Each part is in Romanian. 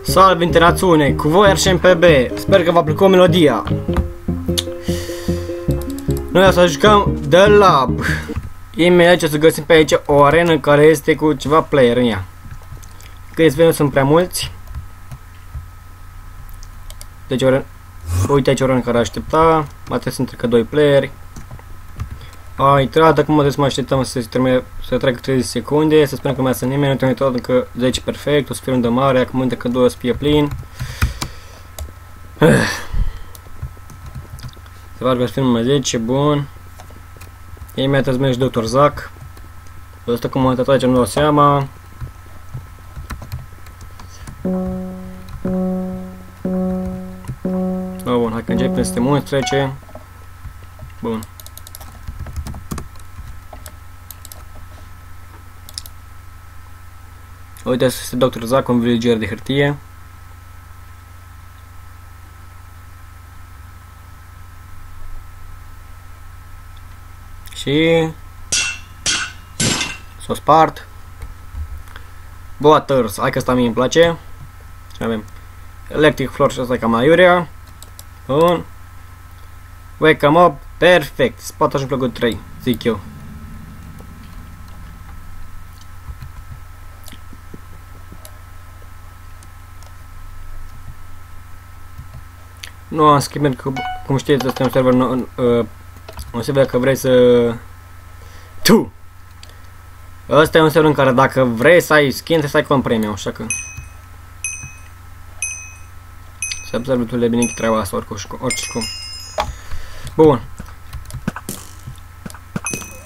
Salve interazione, cu voi Arsen PB, sper că v-a plăcut melodia. Noi o să jucăm The Lab. Imediat ce o să găsim pe aici o arenă care este cu ceva player în ea. Câți nu sunt prea mulți. Deci uite aici o arenă care aștepta. Mai trebuie să între 2 playeri. A intrat, acum trebuie să mai așteptăm să se termine, să treacă 30 secunde, să sperăm că mai să nimeni, nu te încă 10 perfect, o să fie undă mare, acum încă 2 o să fie plin. Se pare că o să fie numai 10, bun. Imediat îți mergi Dr. Zack. Ăsta cum am aici nu dau seama. Oh, bun, hai că începem peste mulți trece. Bun. Uite, este Dr. Zack, un villager de hârtie. Și s-o spart. Waters, hai că asta mie îmi place. Și avem Electric Floor și asta e cam aiurea. Bun. Wake 'em up, perfect. Spate așa-mi plăcut 3, zic eu. Nu am schimbat, că, cum știți, este un server un server că vrei să... Ăsta e un server în care dacă vrei să ai skin, trebuie să ai cont premium, așa că... Să observi tu de bine că treaba asta oricum. Bun.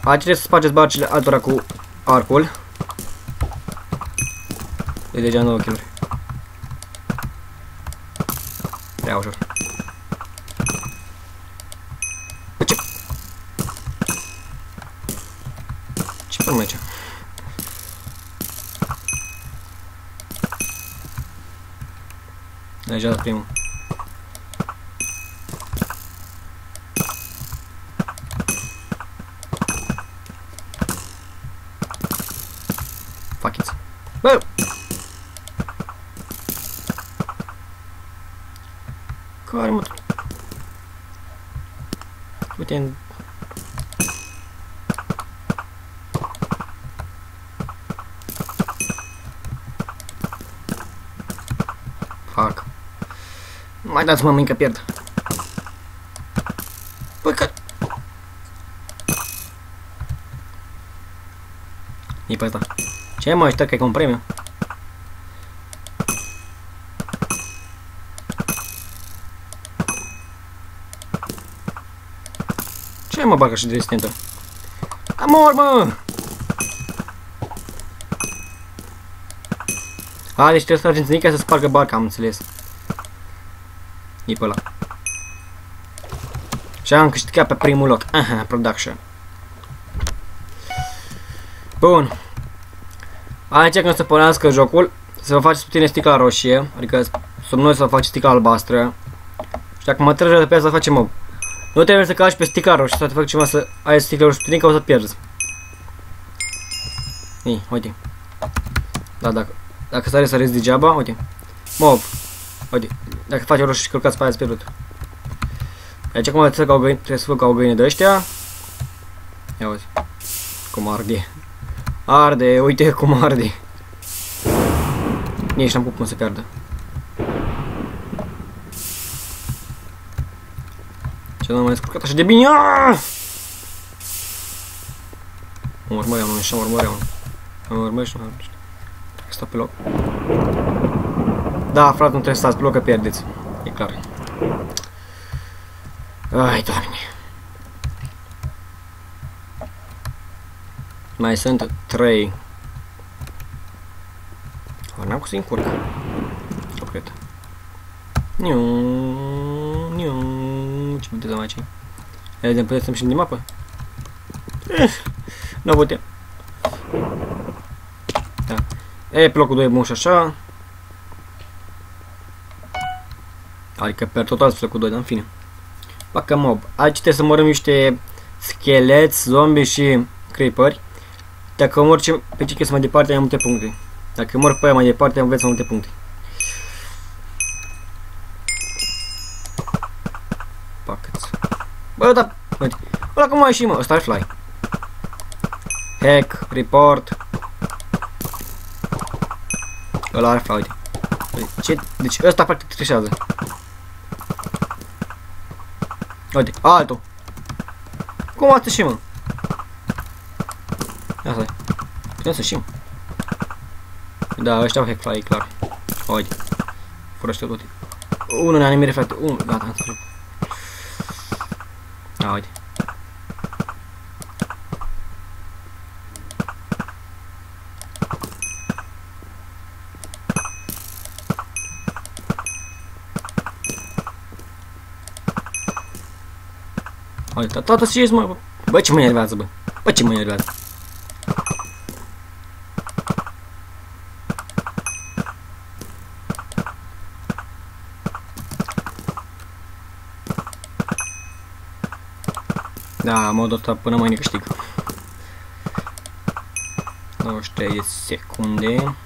Aici trebuie să spargeți barcile altora cu arcul. E deja 9 kill-uri. Prea ușor. Ce facem aici? Deja la primul. Fuck it. Bă! Care mă? Uite în... Fuck. Mai dați-mă mâini că pierd. Păi că... E pe asta. Ce mă aștept că e cu un premiu? Ce mă bagă și de rezistentă? Da mor, mă! A, deci trebuie să tragem țânica să spargă barca, am înțeles. E pe ăla. Și am câștigat pe primul loc. Aha, production. Bun. Aici când se pornească jocul, se va face sub tine sticla roșie, adică sub noi se va face sticla albastră. Și dacă mă trage de pe asta, facem mob. Nu trebuie să calci pe sticla roșie, să te fac ceva să ai sticla roșie sub tine, că o să pierzi. Ei, uite. Da, dacă sare să rezi degeaba, uite. Mob. Uite, dacă faci roșu și călcați pe aia, ați pierdut. Aici acum trebuie să fac ca o găină de ăștia. Ia uzi. Cum arde. Arde, uite cum arde. Nici n-am cum să piardă. Ce n-am mai descurcat așa de bine. Mă urmăream, nu știu, mă urmăream. Mă urmărești, nu știu. Trebuie să stau pe loc. Da, frate, nu trebuie să stați pe loc că pierdeți. E clar. Ai, Doamne. Mai sunt 3. Ori n-am cum să-i încurc. Nu cred. Ce viteză mai aici? Ia vedem, puteți să-mi și din mapă? Nu putem. Da. E, pe locul 2 bun și așa. Adică pe total pe locul 2, dar în fine. Pacă mob. Aici trebuie să mărâm niște scheleți, zombi și creeperi. Dacă mor pe ce mai departe, ai multe puncte. Dacă mor pe aia mai departe, am multe puncte. Packets. Bă, da, uite. Ăla cum mai ieși, mă? Ăsta ar fly. Hack, report. Ăla ar fly, uite. Ce? Deci ăsta practic trișează. Uite, altul. Cum asta și, mă? Asta e. Putem să ieșim. Da, ăștia au hack fly, e clar. Uite. Fără ăștia toate. Unul ne-a nimeri reflecte. Unul, gata, am spus. Da, uite. Uite, tata să ies, mă. Bă, ce mă enervează, bă. Bă, ce mă enervează. Da, m-au dat până mai ne câștig. 93 de secunde.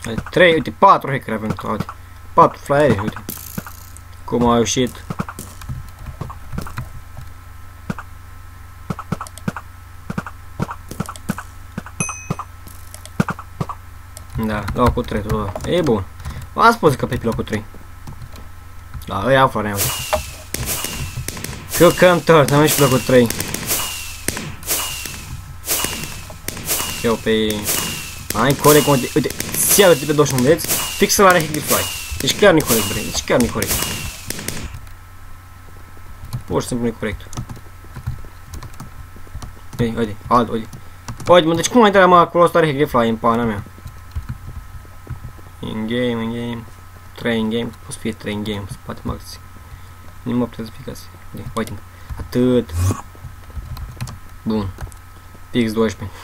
Uite, 3, uite, 4 hackeri avem toate. 4 flyere, uite. Cum au ieșit. Da, locul 3, tot. E bun. V-am spus că pe locul 3. Da, ăia au flare, uite. Căcăm tot, am ieșit pe locul 3. Eu pe... Ai corect, uite, se ia pe 21, vedeți? Fix la Hack the Fly. Deci chiar nu-i corect, bre, deci chiar nu-i corect. Pur și simplu nu-i corect. Ei, uite, alt, uite. Uite, mă, deci cum ai dat mă acolo ăsta Hack the Fly în pana mea? In game, 3 in game, poți fi 3 in game, spate maxi. Nu mă puteți explicați. Uite, atât. Bun. Pix 12.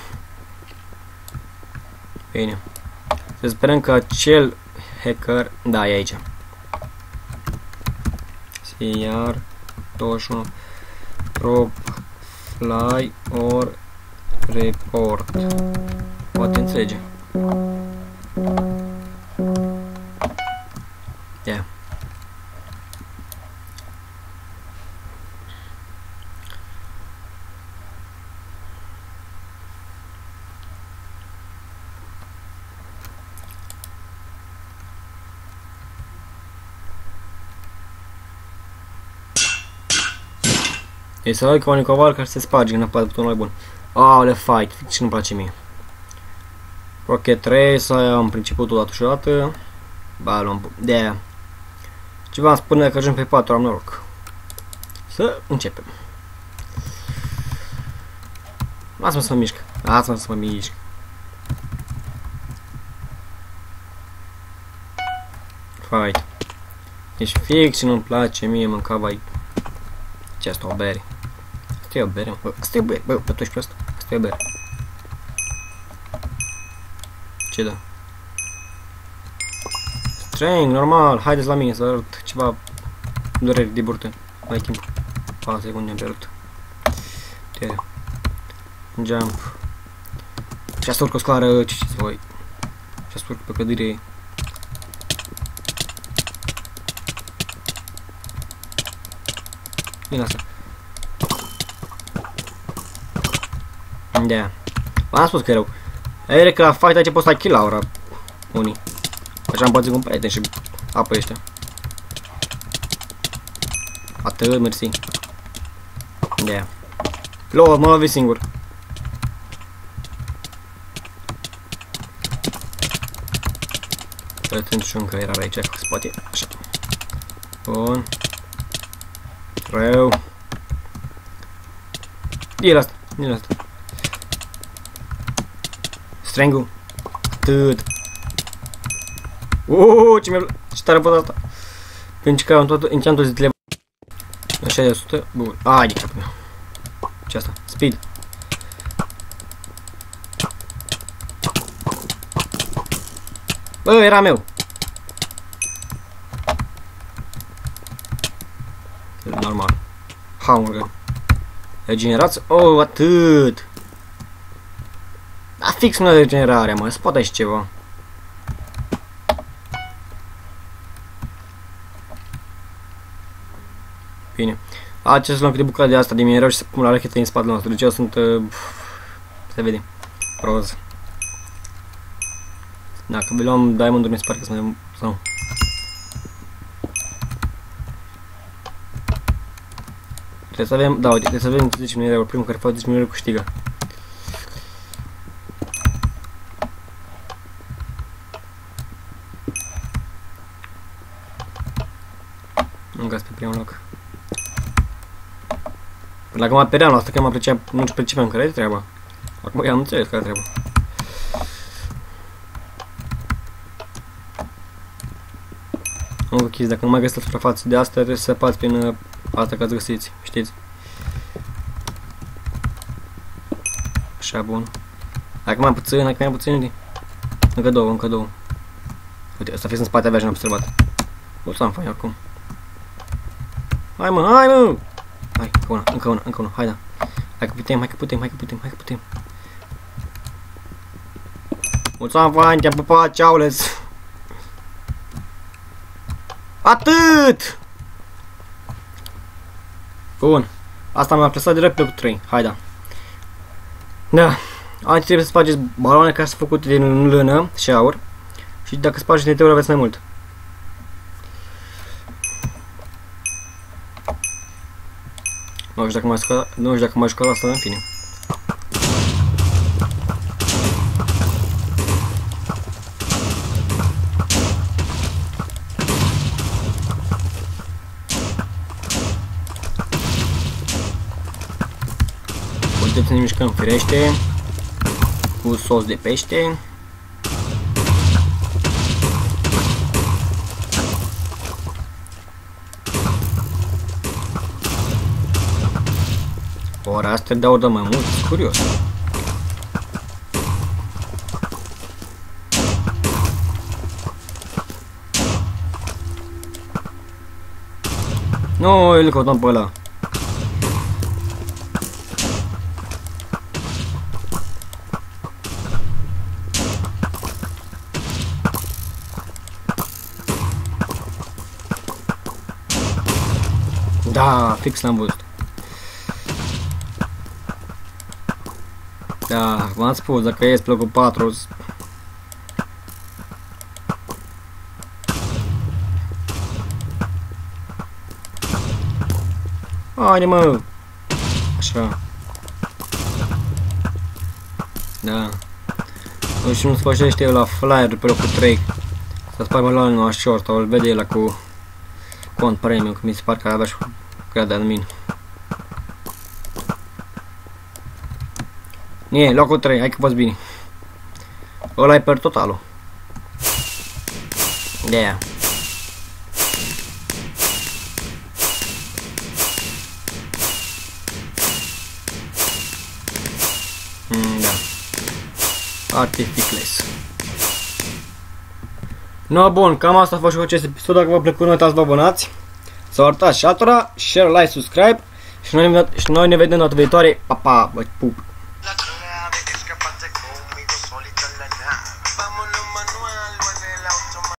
Bine. Să sperăm că acel hacker, da, e aici. CR 21 prop fly or report. Poate înțelege. Yeah. E să văd că un coval care se sparge în apă butonul mai bun. Aole, fight, ce nu-mi place mie. Rocket 3, să am principiul odată și odată. Ba, luăm de-aia. Ceva îmi spune că ajung pe 4, am noroc. Să începem. Lasă-mă să mă mișc. Lasă-mă să mă mișc. Fight. Deci fix ce nu-mi place mie mâncava aici. Ce asta o bere? Asta e o bere, bă, asta e o bere, bă, tu ești prost. Asta e o bere. Ce da? String, normal, haideți la mine să arăt ceva dureri de burtă. Mai timp. 4 secunde am pierdut. Uite. Jump. Și asta urc o scară, ce știți voi? Și asta urc pe clădire. Din asta. Da. V-am spus că e rău. E că la fight aici poți să ai kill la ora. Unii. Așa am poate cu un prieten și apă ăștia. Atât, mersi. Da. Lol, mă lovi singur. Trebuie și încă era aici, cu spate. Așa. Bun. Rău. E asta, e asta. Strangle. Atât. Ce mi-a... Ce tare pot asta. Pentru că am tot enchantul zilele. Așa e 100. Bun. Ai de capul meu. Ce asta? Speed. Bă, era meu. Normal. Hamburger. Regenerați? Oh, atât. Da, fix una de regenerare, mă. Spot aici ceva. Bine. Acest luăm câte bucăți de asta de minereu și să pun la rachete în spatele nostru. Deci eu sunt... se vede. Roz. Dacă vi luăm diamond-uri, mi se pare că sunt... sau... Trebuie să avem... Da, uite, trebuie să avem 10 minereu. Primul care face 10 minereu câștigă. Nu găs pe primul loc. Până acum peream la asta, că nu pricepeam care e treaba. Acum am înțeles care e treaba. Încă chis, dacă nu mai găsiți la suprafață de asta, trebuie să săpați prin asta ca să găsiți, știți? Așa, bun. Dacă mai puțin, încă două. Uite, ăsta fix în spate avea și n-am observat. O să am fain acum. Hai mă! Hai, încă una, hai da. Hai că putem. Mulțumim, fain, te-am pupat, ceaules! Atât! Bun. Asta m-a plasat direct pe 3. Hai da. Da. Aici trebuie să faceți baloane care sunt făcute din lână și aur. Și dacă spargeți neteuri aveți mai mult. Nu știu dacă mai jucat asta, în fine. Putem să ne mișcăm firește cu sos de pește. Ori astea dau de mai mult, curios. Nu, îl căutăm pe ăla. Da, fix l-am văzut. Da, v-am spus, dacă ies locul 4. Haide mă! Așa. Da. Nu știu, nu sfârșește la flyer pe locul 3. Să spargă la unul short, o-l vede el cu cont premium, că mi se pare că avea și grad de admin. Nie, locul 3, hai că v-ați bine. Ăla e per totalul. De-aia. Da. Artificles. No, bun, cam asta a fost și cu acest episod. Dacă v-a plăcut, nu uitați să vă abonați, să arătați și altora, share, like, subscribe și noi ne vedem data viitoare. Pa, pa, vă pup!